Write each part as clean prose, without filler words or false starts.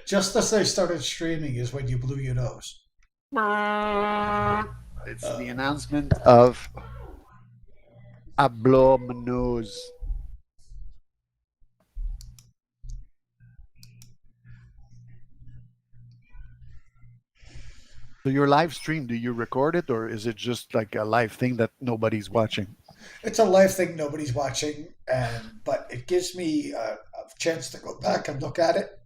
Just as I started streaming is when you blew your nose. It's the Uh, announcement of I blow my nose. So your live stream, do you record it or is it just like a live thing that nobody's watching? it's a live thing nobody's watching, and but it gives me a chance to go back and look at it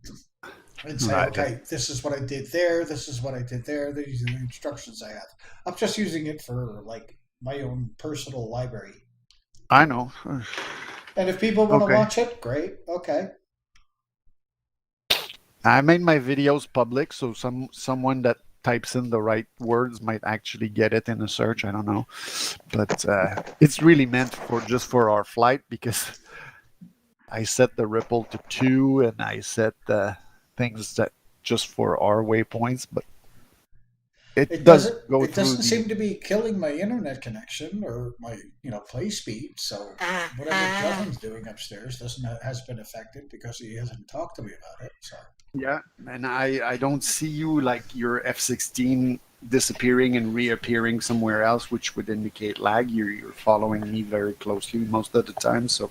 and say, Right. okay, this is what I did there. This is what I did there. These are the instructions I have. I'm just using it for like my own personal library. I know. And if people want to Okay. watch it, great. Okay. I made my videos public, so someone that types in the right words might actually get it in a search. I don't know, but it's really meant for just for our flight because I set the ripple to 2, and I set the things that just for our waypoints, but it It does doesn't. go It through doesn't the. seem to be killing my internet connection or my play speed. So whatever Kevin's doing upstairs doesn't has been affected because he hasn't talked to me about it. So Yeah, and I don't see you like your F-16 disappearing and reappearing somewhere else, which would indicate lag. You're following me very closely most of the time, so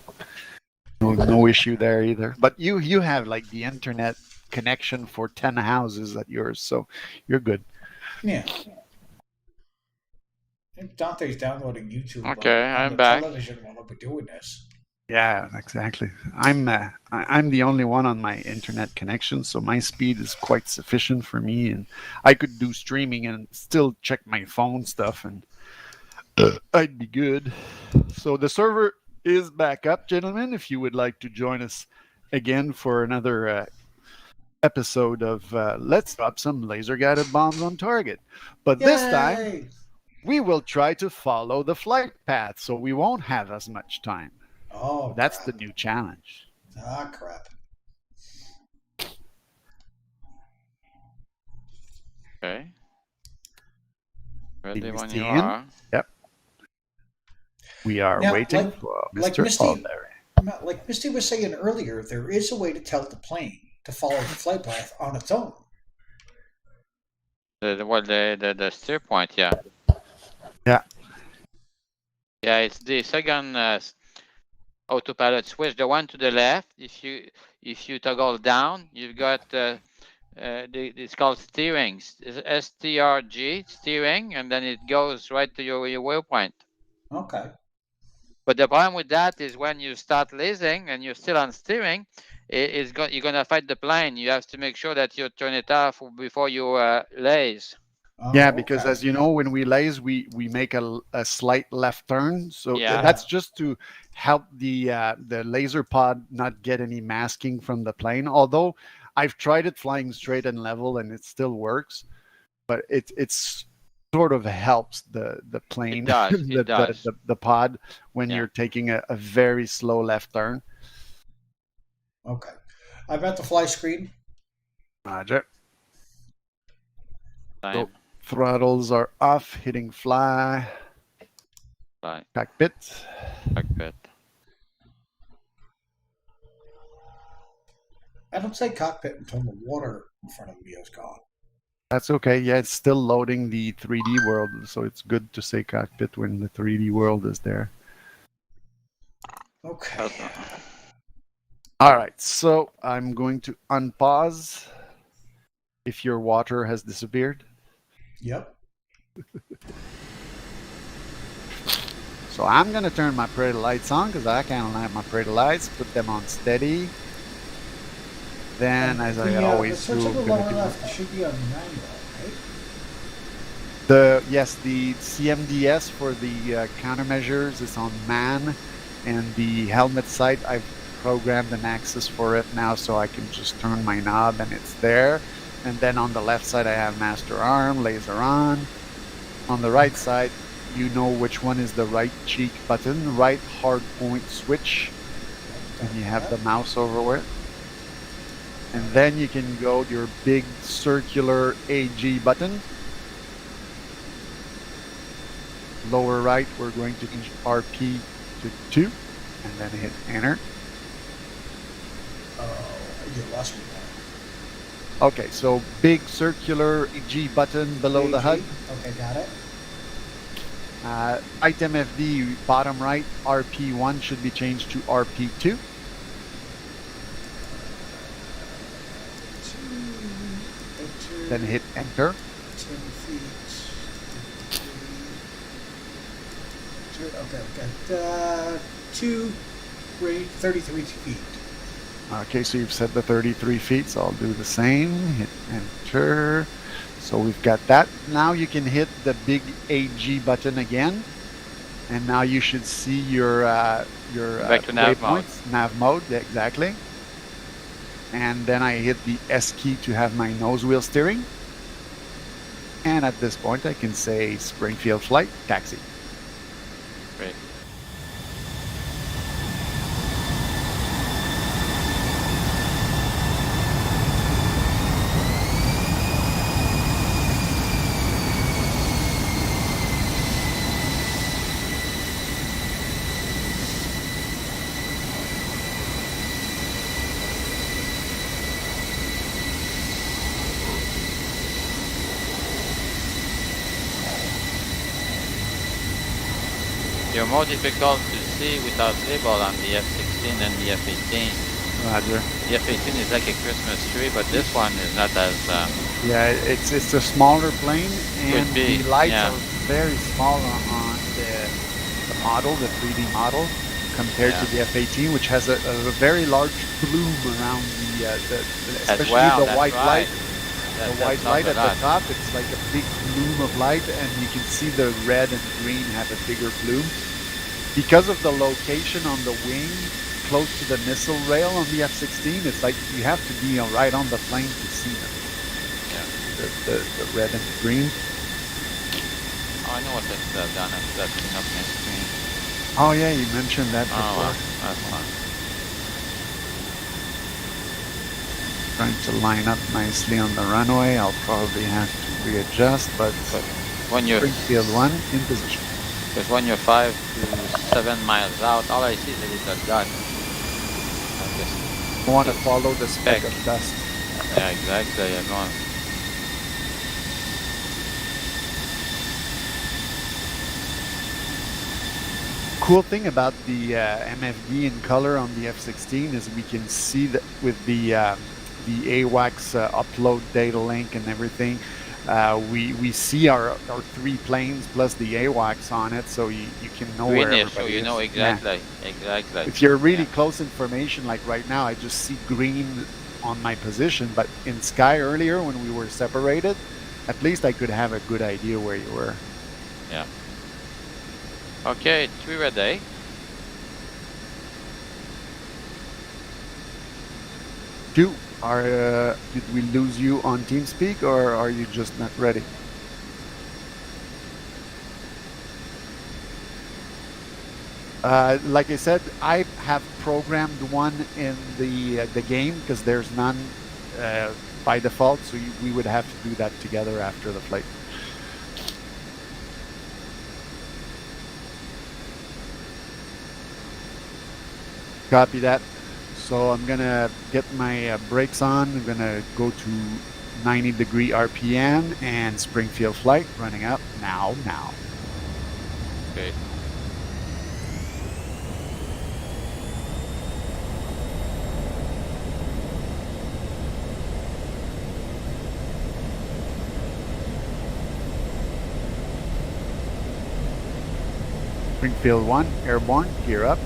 no issue there either. But you have like the internet connection for 10 houses at yours, so you're good. yeah, Dante's downloading YouTube Okay, on I'm the back. television while we're doing this. Yeah, exactly. I'm the only one on my internet connection, so my speed is quite sufficient for me, and I could do streaming and still check my phone stuff, and I'd be good. So the server is back up, gentlemen. If you would like to join us again for another episode of Let's Drop Some Laser Guided Bombs on Target, but this time Yay! we will try to follow the flight path, so we won't have as much time. Oh That's the crap! new challenge. Ah crap! Okay, Can ready you when see you in? are. Yep. We are Now, waiting for like Mr. Misty, Albury. like Misty was saying earlier, there is a way to tell the plane to follow the flight path on its own. The steer point, yeah. Yeah. Yeah, it's the second autopilot switch, the one to the left. If you toggle down, you've got it's called steering. It's STRG, steering, and then it goes right to your waypoint. Okay. But the problem with that is when you start lasing and you're still on steering, you're gonna fight the plane. You have to make sure that you turn it off before you laze. Yeah, Oh, because okay. as you know, when we laze, we make a slight left turn. So Yeah. that's just to help the laser pod not get any masking from the plane. Although I've tried it flying straight and level, and it still works, but it's sort of helps the plane, It does. It does. the pod when Yeah. you're taking a very slow left turn. Okay. I'm at the fly screen. Roger. So Time. throttles are off, hitting fly, Fly. cockpit. Cockpit. I don't say cockpit until the water in front of me is gone. That's okay. Yeah, it's still loading the 3D world, so it's good to say cockpit when the 3D world is there. Okay. All right, so I'm going to unpause if your water has disappeared. Yep. So I'm going to turn my pretty lights on because I can't like my pretty lights, put them on steady. Then, as I The always switch do, on the I'm going lower to do left should be on manual, right? the CMDS for the countermeasures is on man, and the helmet sight I've programmed an axis for it now, so I can just turn my knob and it's there. And then on the left side I have master arm, laser on. On the right side, you know which one is the right cheek button, right hard point switch, and you have the mouse over it. And then you can go to your big circular AG button. Lower right, we're going to change RP to 2. and then hit enter. You lost me there. Okay, so big circular G button below the HUD. Okay, got it. Item FD bottom right, RP1 should be changed to RP2. Then hit enter. 10 feet. Okay, we've got 33 feet. Okay, so you've set the 33 feet, so I'll do the same. Hit enter. So we've got that. Now you can hit the big AG button again, and now you should see your back to nav mode. Nav mode, exactly. And then I hit the S key to have my nose wheel steering. And at this point, I can say Springfield flight, taxi. Great. You're more difficult to see without label on the F-16 and the F-18. Roger. The F-18 is like a Christmas tree, but this one is not as... Yeah, it's a smaller plane, and the lights yeah. are very small on the model, the 3D model, compared to the F-18, which has a very large plume around especially the white light. The white light at the top, it's like a big plume of light, and you can see the red and green have a bigger plume. Because of the location on the wing, close to the missile rail on the F-16, it's like you have to be right on the plane to see them. Yeah. The red and green. Oh, I know what that's done. That's up my screen. Oh yeah, you mentioned that before. Oh, well, that's fun. Trying to line up nicely on the runway. I'll probably have to readjust, but when you're Springfield 1 in position. Because when you're 5 to 7 miles out, all I see is a little dot. You want to follow the speck of dust. Yeah, exactly. You're going. Cool thing about the MFD in color on the F-16 is we can see that with the AWACS upload data link and everything, we see our 3 planes plus the AWACS on it, so you can know where everybody is. So you know exactly, exactly. If you're really close information, like right now, I just see green on my position, but in sky earlier when we were separated, at least I could have a good idea where you were. Yeah. Okay, 3 ready. Two. Did we lose you on TeamSpeak, or are you just not ready? Like I said, I have programmed one in the game because there's none by default, so we would have to do that together after the flight. Copy that. So I'm gonna get my brakes on. I'm gonna go to 90-degree RPM and Springfield flight running up now. Okay. Springfield 1, airborne, gear up.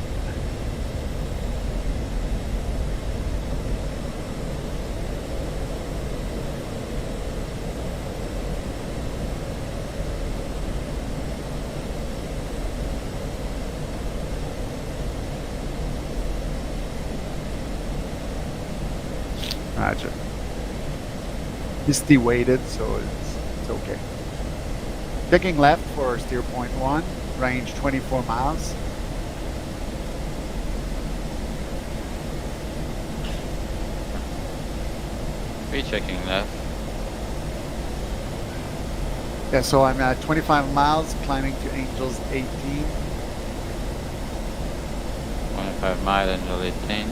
Roger. Misty weighted, so it's okay. Checking left for steer point 1, range 24 miles. Rechecking left. Yeah, so I'm at 25 miles, climbing to Angels 18. 5 mile Angel 18.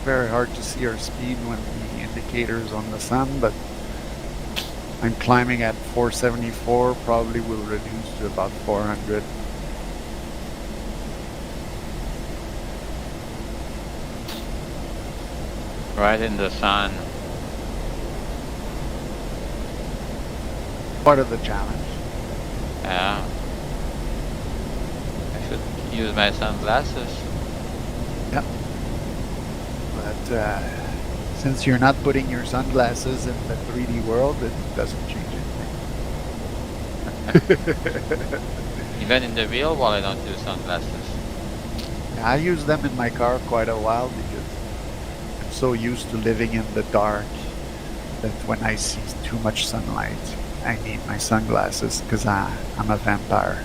Very hard to see our speed when the indicator's on the sun, but I'm climbing at 474, probably will reduce to about 400. Right in the sun. Part of the challenge. Yeah. I should use my sunglasses. Yep. But since you're not putting your sunglasses in the 3D world, it doesn't change anything. Even in the real world, I don't use sunglasses. I use them in my car quite a while because I'm so used to living in the dark that when I see too much sunlight, I need my sunglasses because I'm a vampire.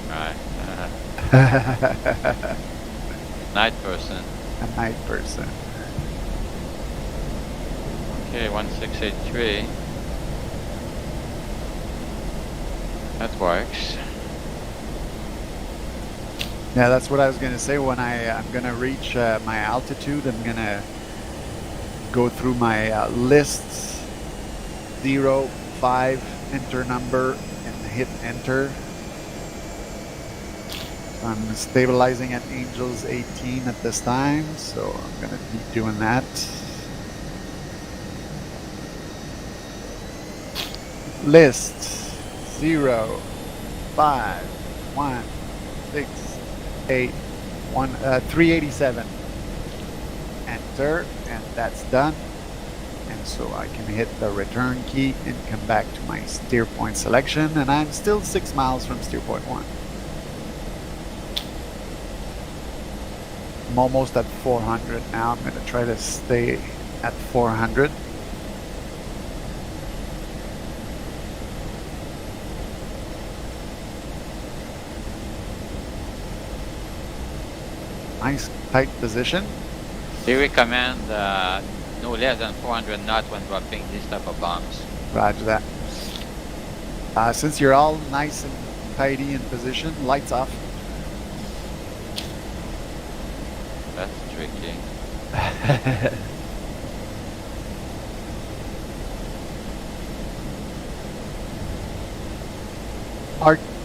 Right. Night person. A night person. Okay, 1683. That works. Yeah, that's what I was gonna say. When I'm gonna reach my altitude, I'm gonna go through my lists, 0, 5, enter number, and hit enter. I'm stabilizing at Angels 18 at this time, so I'm gonna be doing that. List 0, 5, 1, 6, 8, 1, 387. Enter, and that's done. And so I can hit the return key and come back to my steer point selection, and I'm still 6 miles from steer point 1. I'm almost at 400 now. I'm going to try to stay at 400. Nice tight position. They recommend no less than 400 knots when dropping these type of bombs. Roger that. Since you're all nice and tidy in position, lights off. That's tricky.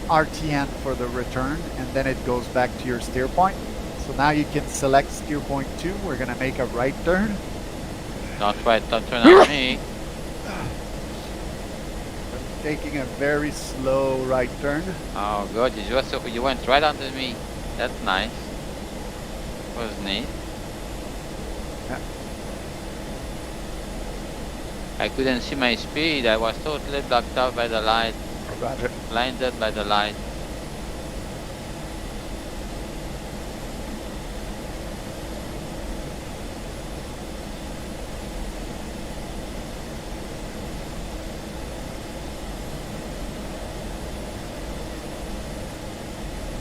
RTN for the return, and then it goes back to your steer point. So now you can select steer point 2. We're going to make a right turn. Don't turn on me. Taking a very slow right turn. Oh, good. You went right under me. That's nice. Was neat. Yeah. I couldn't see my speed. I was totally blocked out by the light. Roger. Blinded by the light.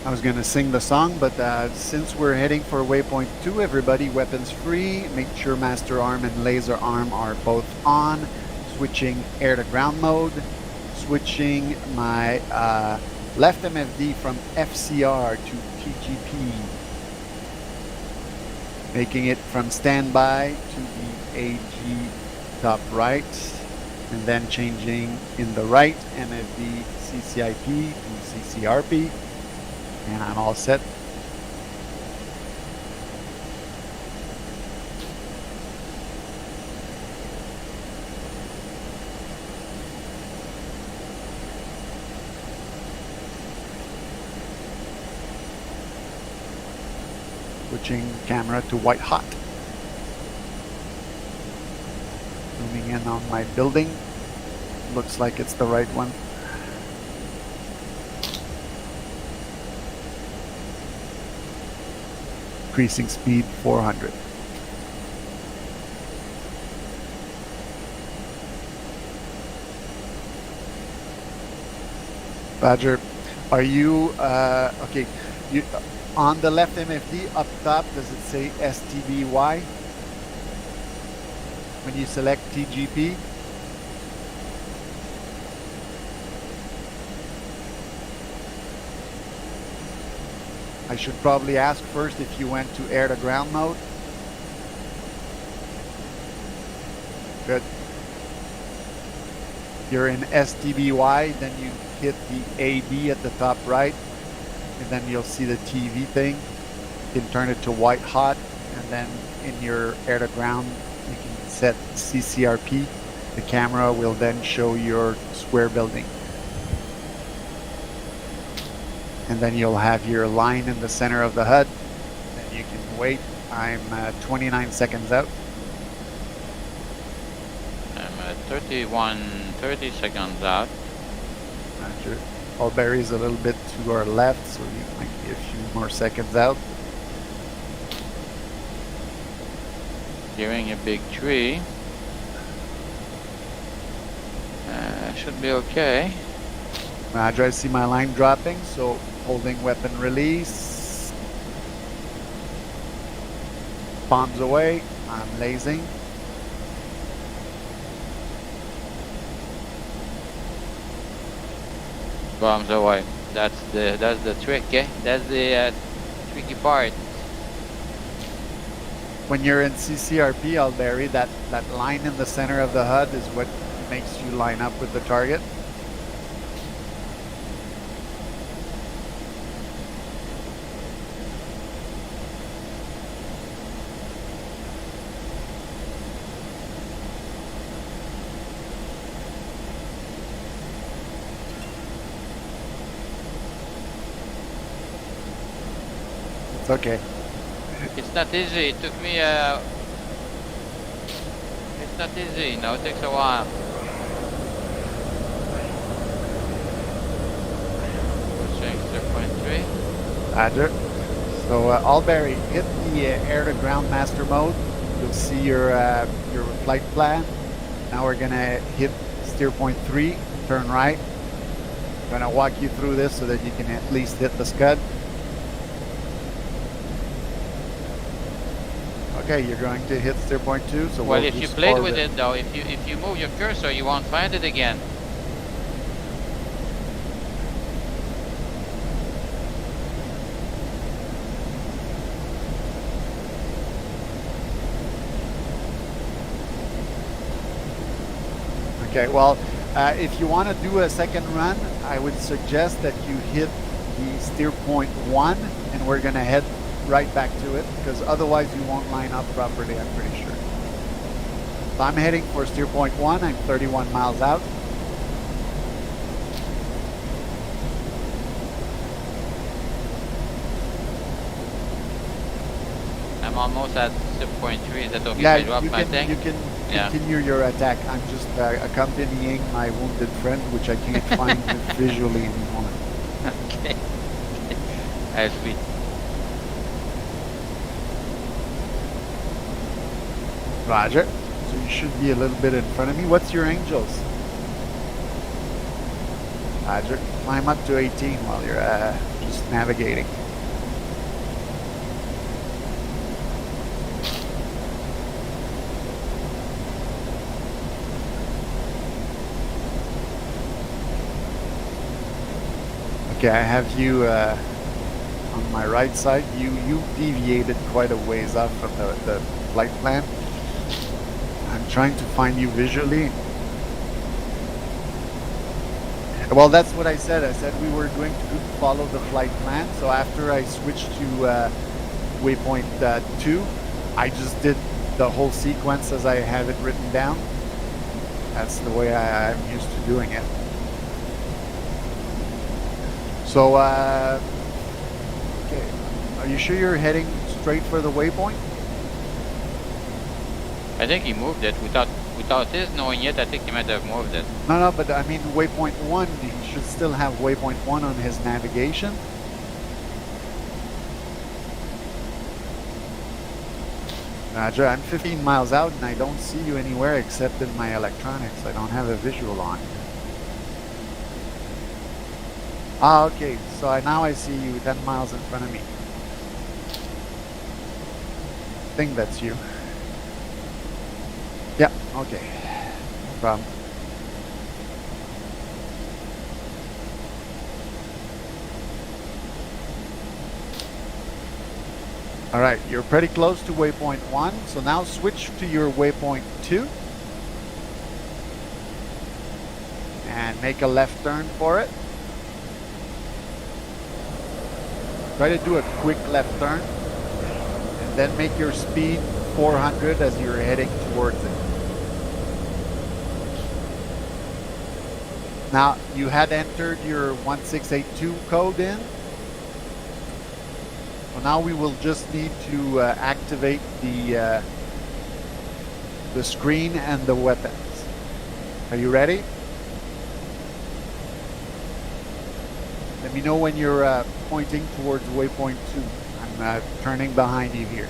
I was going to sing the song, but since we're heading for waypoint 2, everybody weapons free. Make sure master arm and laser arm are both on. Switching air to ground mode. Switching my left MFD from FCR to TGP. Making it from standby to the AG top right. And then changing in the right MFD CCIP to CCRP. And I'm all set. Switching camera to white hot. Zooming in on my building. Looks like it's the right one. Increasing speed 400. Badger, are you okay? You, on the left MFD up top, does it say STBY? When you select TGP? I should probably ask first if you went to air to ground mode. Good. You're in STBY, then you hit the AD at the top right, and then you'll see the TV thing. You can turn it to white hot, and then in your air to ground, you can set CCRP. The camera will then show your square building. And then you'll have your line in the center of the HUD. And you can wait. I'm 29 seconds out. I'm at 30 seconds out. Roger. Alberry's a little bit to our left, so you might be a few more seconds out. Hearing a big tree. Should be okay. Roger, I see my line dropping, so holding weapon release. Bombs away. I'm lasing. Bombs away. That's the trick, eh? That's the tricky part. When you're in CCRP, Alberry, that line in the center of the HUD is what makes you line up with the target. It's okay. It's not easy. It took me it's not easy, you know, it takes a while. Pushing 0.3. Roger. So Alberry, hit the air to ground master mode. You'll see your flight plan. Now we're gonna hit steer point 3, turn right. I'm gonna walk you through this so that you can at least hit the scud. Okay, you're going to hit steer point 2. So well, we'll if you just played forward with it though, if you move your cursor, you won't find it again. Okay, well, if you want to do a second run, I would suggest that you hit the steer point 1, and we're going to head right back to it, because otherwise you won't line up properly, I'm pretty sure. So I'm heading for steer point 1. I'm 31 miles out. I'm almost at 0.3. Is that okay Yeah, if I drop my thing? you can continue your attack. I'm just accompanying my wounded friend, which I can't find visually anymore. Okay. That's sweet. Roger. So you should be a little bit in front of me. What's your angels? Roger. Climb up to 18 while you're just navigating. Okay, I have you on my right side. You deviated quite a ways off from the flight plan. I'm trying to find you visually. Well, that's what I said. I said we were going to follow the flight plan. So after I switched to waypoint 2, I just did the whole sequence as I have it written down. That's the way I'm used to doing it. So, okay, are you sure you're heading straight for the waypoint? I think he moved it without his knowing it. I think he might have moved it. No, but I mean waypoint 1, he should still have waypoint 1 on his navigation. Roger, I'm 15 miles out and I don't see you anywhere except in my electronics. I don't have a visual on. Ah, okay. So now I see you 10 miles in front of me. I think that's you. Yeah, okay. No problem. All right, you're pretty close to waypoint 1. So now switch to your waypoint 2. And make a left turn for it. Try to do a quick left turn. And then make your speed 400 as you're heading towards it. Now, you had entered your 1682 code in. So now we will just need to activate the screen and the weapons. Are you ready? Let me know when you're pointing towards waypoint 2. I'm turning behind you here.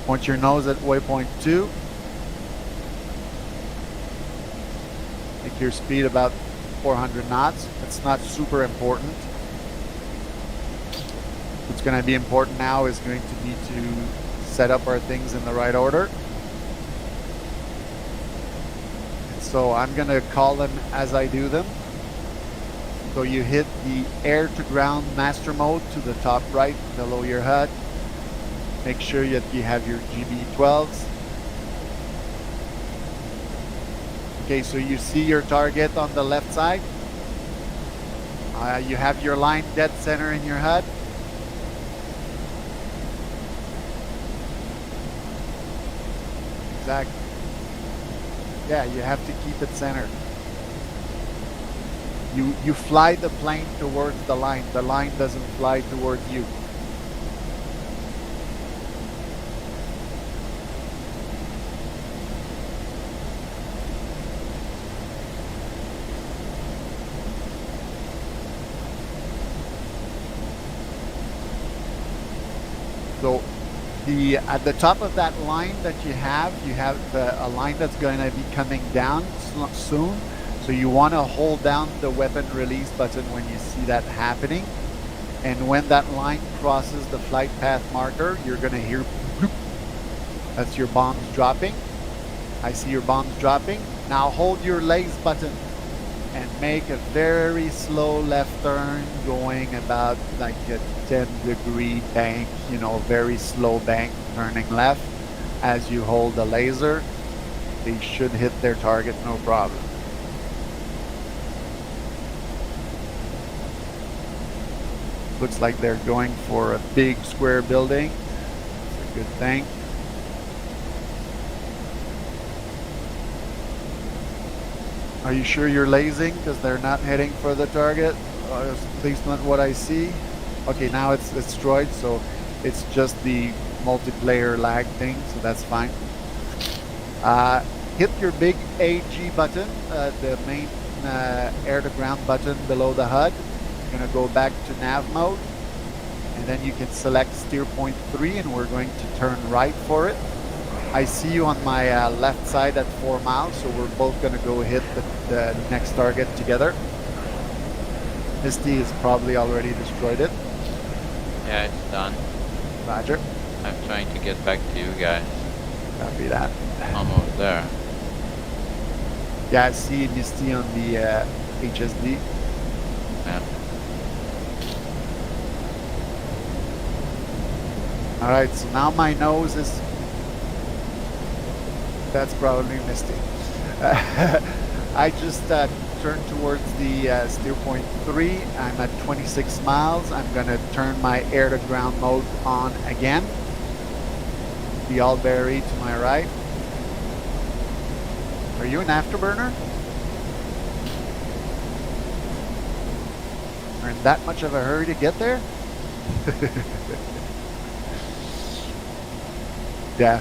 Point your nose at waypoint 2. Make your speed about 400 knots. It's not super important. What's going to be important now is going to be to set up our things in the right order. And so I'm going to call them as I do them. So you hit the air to ground master mode to the top right below your HUD. Make sure that you have your GB12s. Okay, so you see your target on the left side. You have your line dead center in your HUD. Exactly. Yeah, you have to keep it centered. You fly the plane towards the line. The line doesn't fly towards you. So at the top of that line that you have a line that's going to be coming down soon. So you want to hold down the weapon release button when you see that happening. And when that line crosses the flight path marker, you're going to hear bloop. That's your bombs dropping. I see your bombs dropping. Now hold your legs button and make a very slow left turn, going about like a 10-degree bank, you know, very slow bank turning left. As you hold the laser, they should hit their target no problem. Looks like they're going for a big square building. It's a good thing. Are you sure you're lasing? Because they're not heading for the target. At least not what I see. Okay, now it's destroyed, so it's just the multiplayer lag thing, so that's fine. Hit your big AG button, the main air-to-ground button below the HUD. You're going to go back to nav mode, and then you can select steer point 3, and we're going to turn right for it. I see you on my left side at 4 miles, so we're both going to go hit the next target together. Misty has probably already destroyed it. Yeah, it's done. Roger. I'm trying to get back to you guys. Copy that. Almost there. Yeah, I see Misty on the HSD. Yeah. All right, so now my nose is... That's probably Misty. I just turned towards the steer point 3. I'm at 26 miles. I'm going to turn my air-to-ground mode on again. The Alberry to my right. Are you an afterburner? Are in that much of a hurry to get there? Yeah.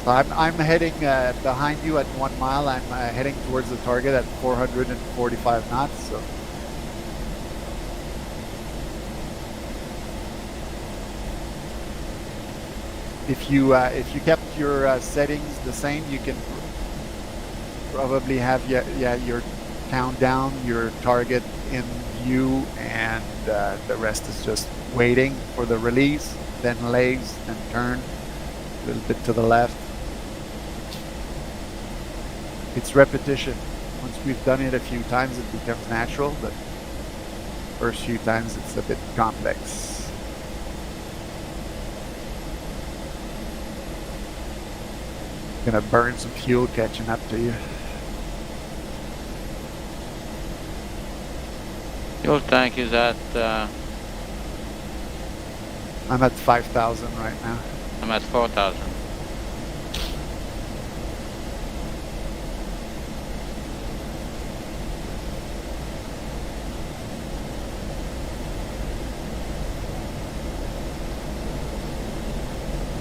So I'm heading behind you at 1 mile. I'm heading towards the target at 445 knots. So if you kept your settings the same, you can probably have your countdown, your target in view, and the rest is just waiting for the release, then lays, then turn a little bit to the left. It's repetition. Once we've done it a few times, it becomes natural, but first few times it's a bit complex. Gonna burn some fuel catching up to you. Fuel tank is at, I'm at 5,000 right now. I'm at 4,000.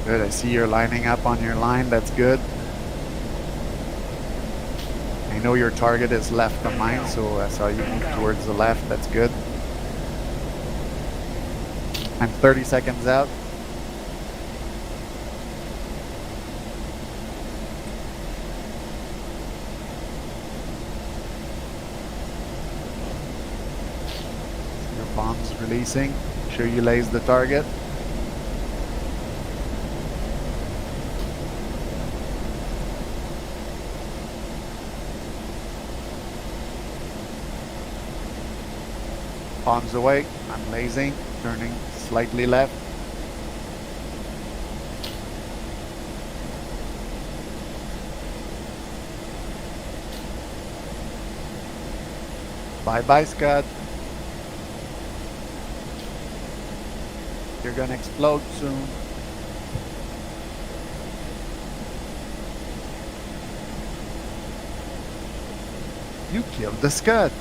Good, I see you're lining up on your line, that's good. I know your target is left of mine, so I saw you move towards the left, that's good. I'm 30 seconds out. Your bomb's releasing. Make sure you laze the target. Bombs away. I'm lasing, turning slightly left. Bye-bye, Scott. You're gonna explode soon. You killed the Scud.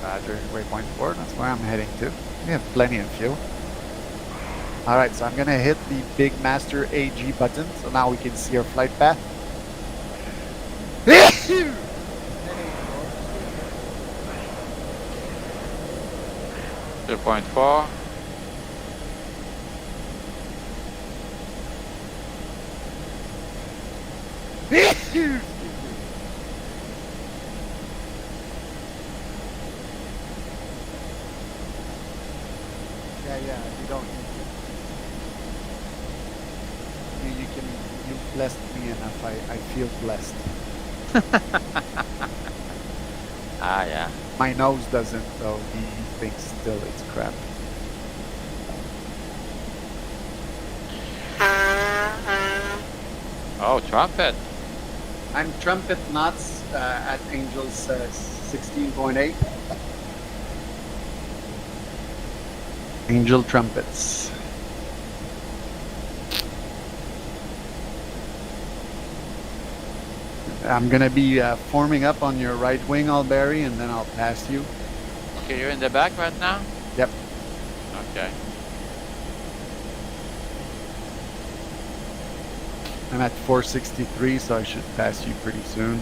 Roger, waypoint 4, that's where I'm heading to. We have plenty of fuel. Alright, so I'm gonna hit the Big Master AG button, so now we can see our flight path. 2.4. Yeah, you don't. You blessed me enough. I feel blessed. Ah, yeah. My nose doesn't, though. He thinks still it's crap. Oh, trumpet. I'm trumpet knots at Angels 16.8. Angel trumpets. I'm gonna be forming up on your right wing, Alberry, and then I'll pass you. Okay, you're in the back right now? Yep. Okay. I'm at 463, so I should pass you pretty soon.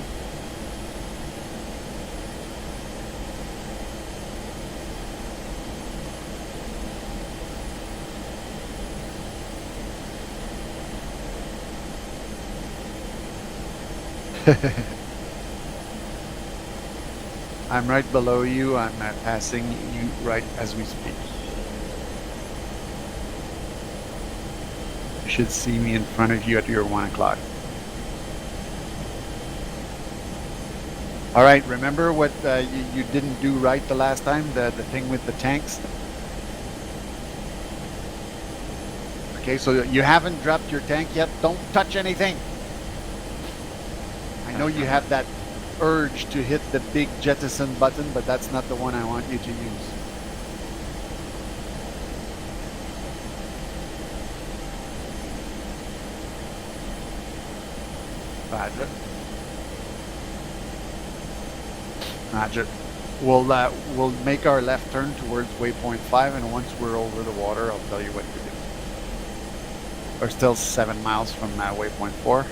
I'm right below you. I'm passing you right as we speak. You should see me in front of you at your 1 o'clock. All right, remember what you didn't do right the last time? The thing with the tanks? Okay, so you haven't dropped your tank yet. Don't touch anything. I know you have that urge to hit the big jettison button, but that's not the one I want you to use. Roger. Roger. We'll make our left turn towards waypoint 5, and once we're over the water, I'll tell you what to do. We're still 7 miles from waypoint 4.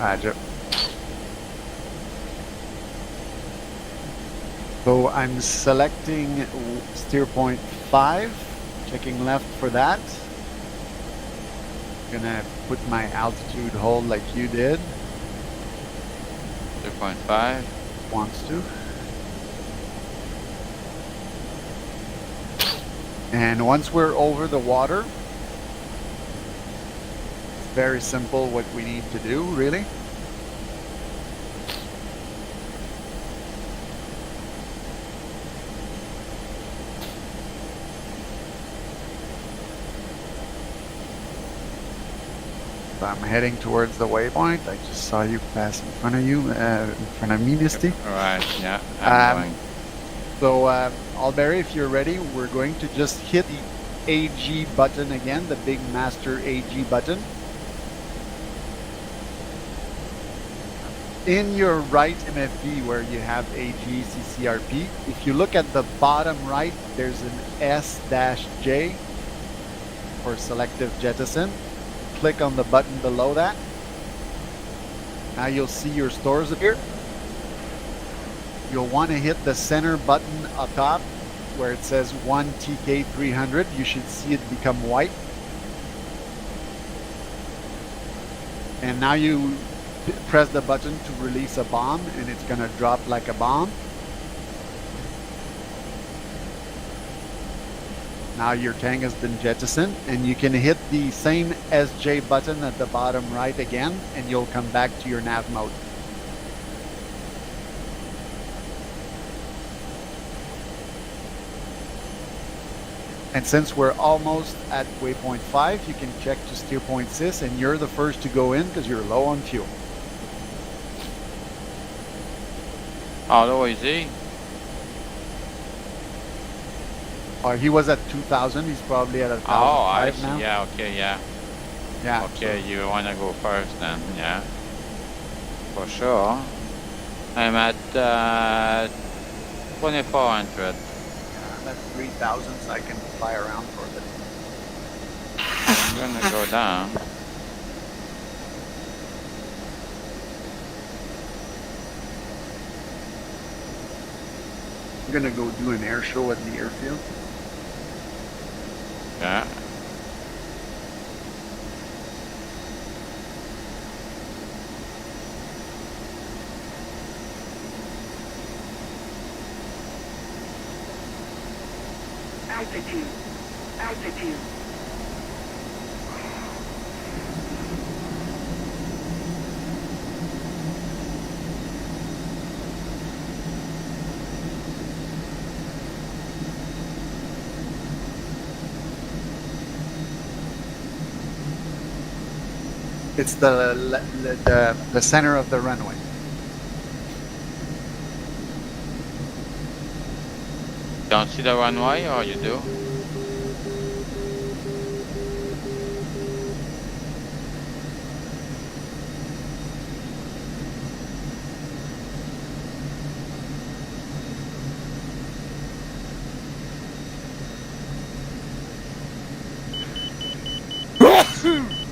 Roger. So I'm selecting steer point 5, checking left for that. Gonna put my altitude hold like you did. 2.5. Wants to. And once we're over the water, it's very simple what we need to do, really. So I'm heading towards the waypoint. I just saw you pass in front of you, in front of me, Misty. All right, yeah, I'm going. So, Alberry, if you're ready, we're going to just hit the AG button again, the big master AG button. In your right MFD where you have AG CCRP, if you look at the bottom right, there's an S-J for selective jettison. Click on the button below that. Now you'll see your stores appear. You'll want to hit the center button up top where it says 1 TK300. You should see it become white. And now you press the button to release a bomb and it's going to drop like a bomb. Now your tank has been jettisoned and you can hit the same SJ button at the bottom right again and you'll come back to your nav mode. And since we're almost at waypoint 5, you can check to steer point 6 and you're the first to go in because you're low on fuel. How low is he? He was at 2,000. He's probably at 1,005 Oh, I see. now. Yeah, okay, yeah. Yeah. Okay, so you want to go first then, yeah. For sure. I'm at 2,400. I'm at 3,000, so I can fly around for a bit. I'm gonna go down. I'm gonna go do an air show at the airfield. Yeah. Altitude. Altitude. It's the center of the runway. Don't see the runway, or you do?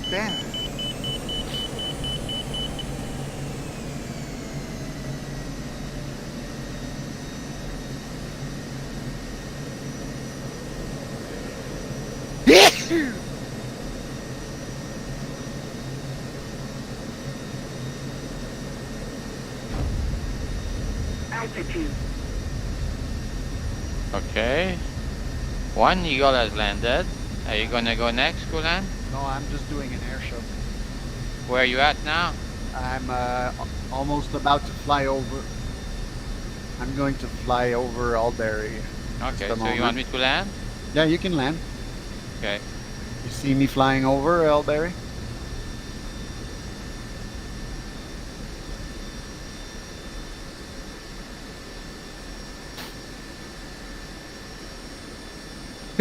Damn it. Altitude. Okay. One eagle has landed. Are you gonna go next, Kulan? No, I'm just doing an air show. Where are you at now? I'm almost about to fly over. I'm going to fly over Albury. Okay, so moment. you want me to land? Yeah, you can land. Okay. You see me flying over Albury?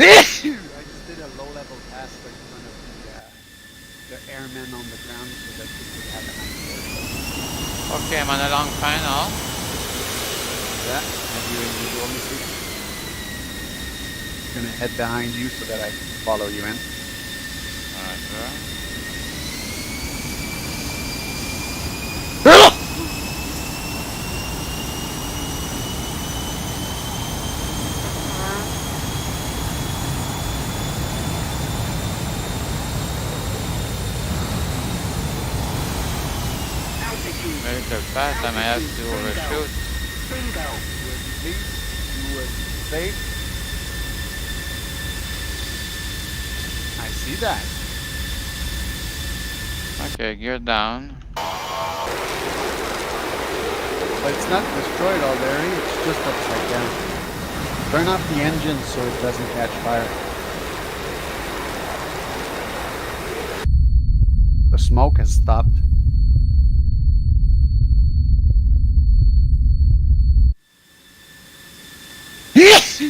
I just did a low-level task in front of the airmen on the ground so that we could have a nice air show. Okay, I'm on a long final. Yeah, and you individual mistake. I'm gonna head behind you so that I can follow you in. Alright, sure. A little fast, I may have to overshoot. Bingo. Please, you would safe. I see that. Okay, gear down. But it's not destroyed already, it's just upside down. Turn off the engine so it doesn't catch fire. The smoke has stopped. Yes!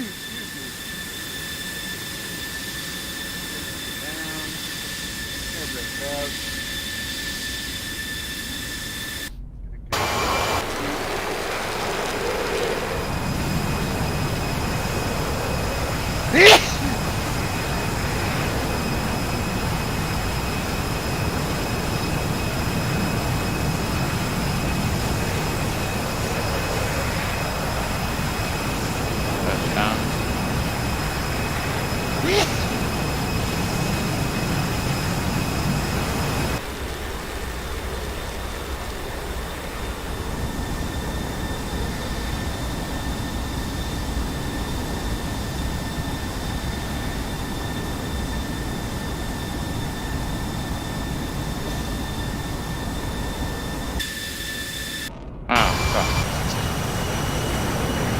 Touchdown. Oh, fuck.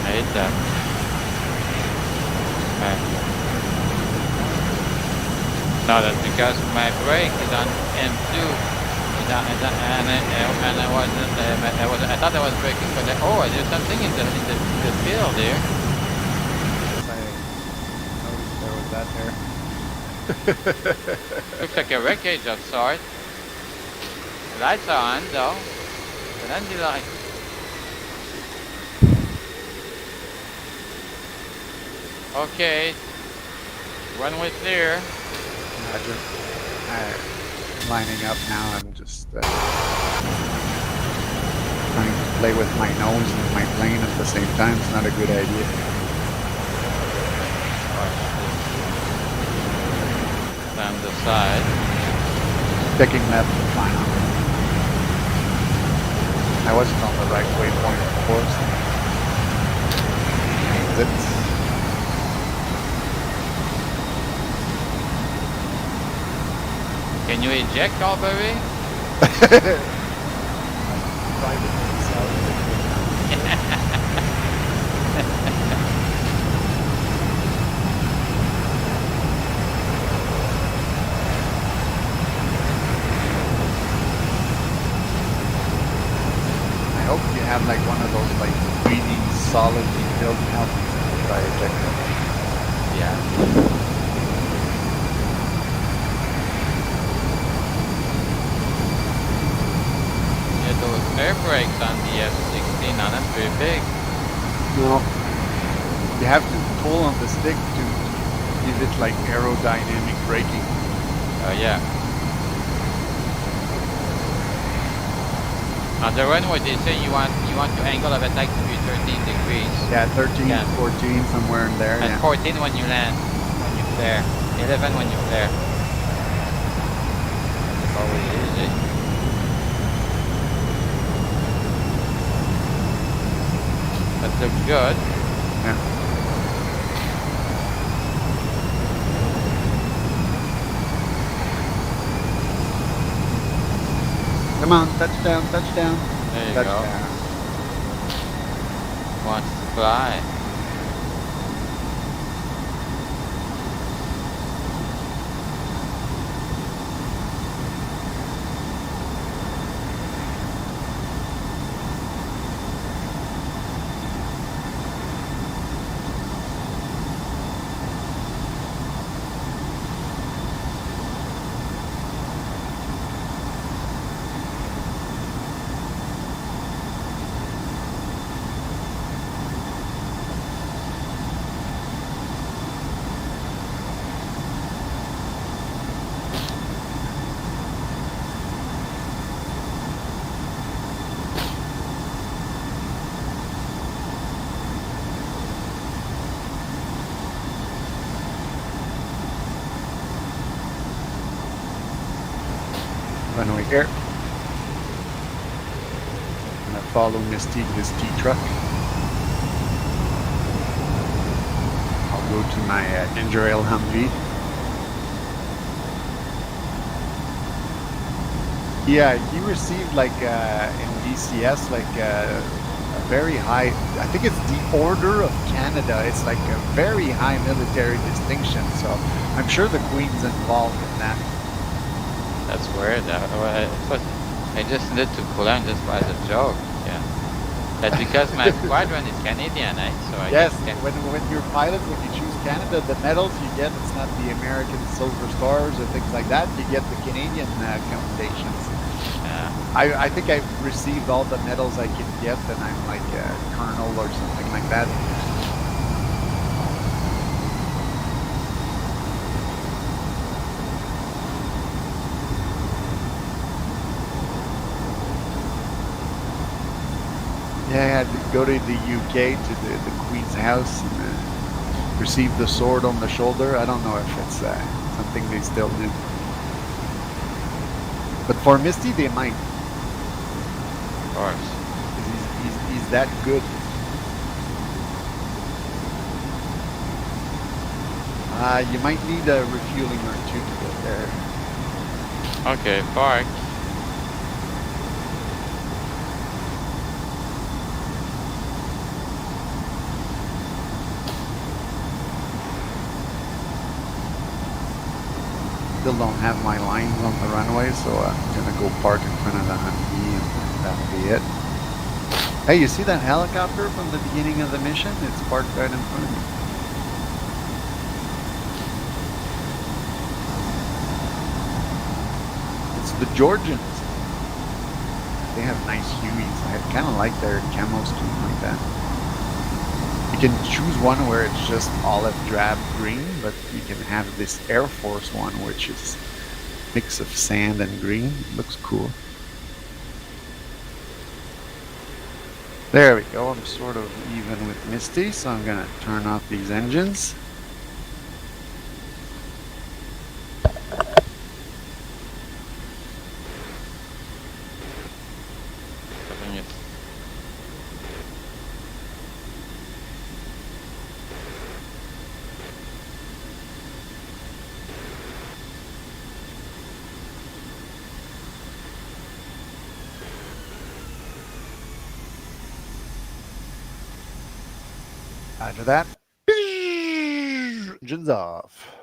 I hate that. Okay. No, that's because my brake is on M2. And I wasn't, I thought I was braking, but oh, there's something in the field there. I noticed there was that there. Looks like a wreckage of sorts. The lights are on though. An anti-light. Okay. Runway clear. I'm lining up now. I'm just trying to play with my nose and my plane at the same time. It's not a good idea. Down the side. Picking left to final. I wasn't on the right waypoint, of course. Exit. Can you eject, Albury? I hope you have like one of those like 3D solid detailed helmets to try ejecting. Yeah. Those air brakes on the F-16 on them pretty big. No. You have to pull on the stick to give it like aerodynamic braking. Oh yeah. On the runway they say you want your angle of attack to be 13 degrees. Yeah, 13, Yeah. 14, somewhere in there. And Yeah. 14 when you land, when you flare. 11 when you flare. Always easy. That looks good. Yeah. Come on, touchdown, touchdown. There you Touchdown. go. Wants to fly. Runway here. follow Misty with his T-truck. I'll go to my ginger ale Humvee. Yeah, he received like in DCS like a very high, I think it's the Order of Canada. It's like a very high military distinction. So I'm sure the Queen's involved in that. That's weird. I just did to learn just as a joke. Yeah. That's because my squadron is Canadian, eh? So I Yes, just when you're pilot, when you choose Canada, the medals you get, it's not the American Silver Stars or things like that. You get the Canadian commendations. I think I've received all the medals I can get, and I'm like a colonel or something like that. Yeah, I had to go to the UK to the Queen's house and receive the sword on the shoulder. I don't know if it's something they still do. But for Misty, they might. of course. He's that good. You might need a refueling or two to get there. Okay, park. Still don't have my lines on the runway, so I'm gonna go park in front of the Humvee and that'll be it. Hey, you see that helicopter from the beginning of the mission? It's parked right in front of me. It's the Georgians. They have nice hueys. I kind of like their camo scheme like that. You can choose one where it's just olive drab green, but you can have this Air Force one, which is a mix of sand and green. It looks cool. There we go. I'm sort of even with Misty, so I'm gonna turn off these engines. After that, engines off.